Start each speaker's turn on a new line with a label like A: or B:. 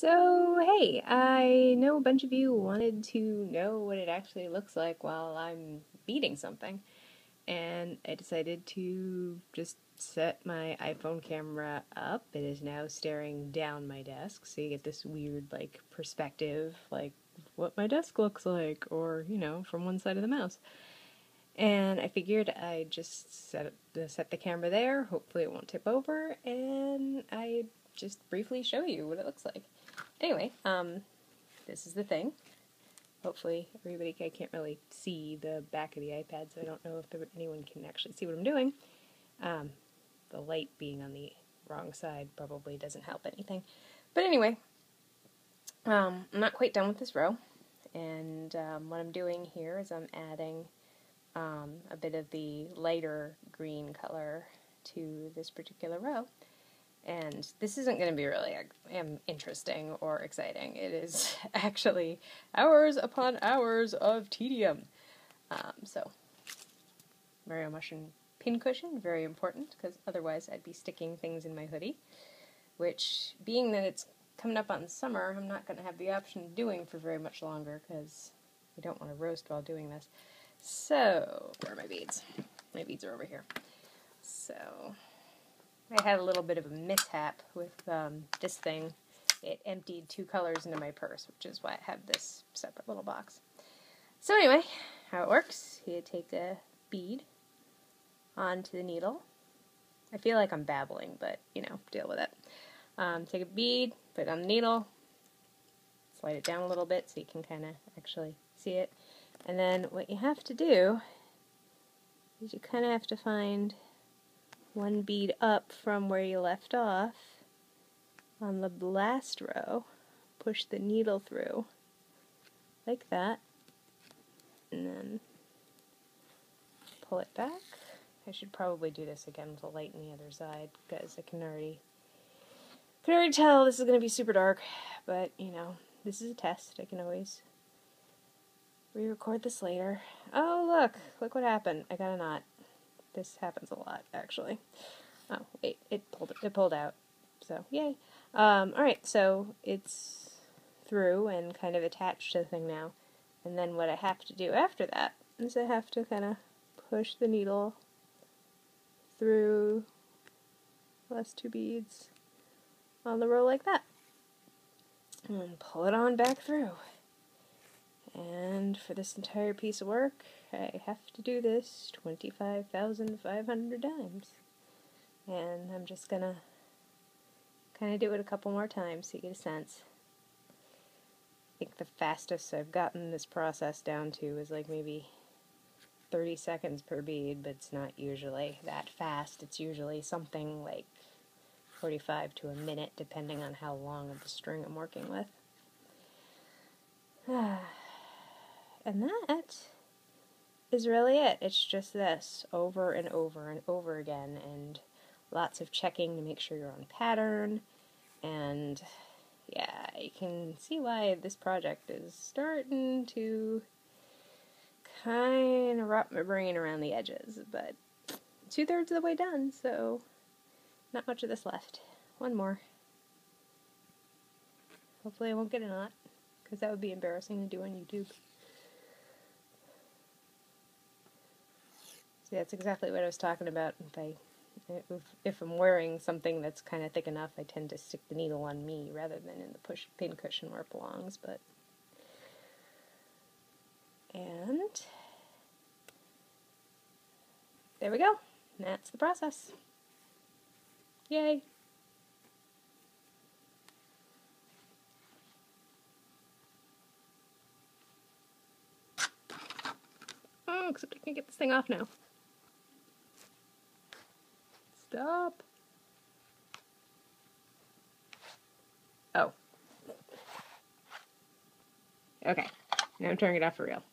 A: So, hey, I know a bunch of you wanted to know what it actually looks like while I'm beading something, and I decided to just set my iPhone camera up. It is now staring down my desk, so you get this weird, perspective, what my desk looks like, or, from one side of the mouse. And I figured I'd just set the camera there, hopefully it won't tip over, and I just briefly show you what it looks like. Anyway, this is the thing. Hopefully I can't really see the back of the iPad, so I don't know if anyone can actually see what I'm doing. The light being on the wrong side probably doesn't help anything. But anyway, I'm not quite done with this row, and what I'm doing here is I'm adding a bit of the lighter green color to this particular row. And this isn't going to be really interesting or exciting. It is actually hours upon hours of tedium. So, Mario Mushroom pin cushion, very important, because otherwise I'd be sticking things in my hoodie, which, being that it's coming up on summer, I'm not going to have the option of doing for very much longer, because I don't want to roast while doing this. So, where are my beads? My beads are over here. So, I had a little bit of a mishap with this thing. It emptied 2 colors into my purse, which is why I have this separate little box. So anyway, how it works, you take a bead onto the needle. I feel like I'm babbling, but, deal with it. Take a bead, put it on the needle, slide it down a little bit so you can kind of actually see it. And then what you have to do is you kind of have to find one bead up from where you left off on the last row, push the needle through like that, and then pull it back. I should probably do this again with the light on the other side, because I can already tell this is going to be super dark, but this is a test. I can always re-record this later. Oh, look what happened. I got a knot. This happens a lot, actually. Oh, wait, it pulled out. So, yay. Alright, so it's through and kind of attached to the thing now. And then what I have to do after that is I have to kind of push the needle through the last 2 beads on the row like that. And then pull it on back through. And for this entire piece of work, I have to do this 25,500 times. And I'm just gonna kind of do it a couple more times so you get a sense. I think the fastest I've gotten this process down to is like maybe 30 seconds per bead, but it's not usually that fast. It's usually something like 45 to a minute, depending on how long of the string I'm working with. And that is really it. It's just this over and over and over again, and lots of checking to make sure you're on pattern. And yeah, you can see why this project is starting to kind of wrap my brain around the edges, but 2/3 of the way done, so not much of this left. One more. Hopefully I won't get a knot, because that would be embarrassing to do on YouTube. See, that's exactly what I was talking about. If I'm wearing something that's kind of thick enough, I tend to stick the needle on me rather than in the pin cushion where it belongs. And there we go. That's the process. Yay! Oh, except I can't get this thing off now. Stop. Oh. Okay. Now I'm turning it off for real.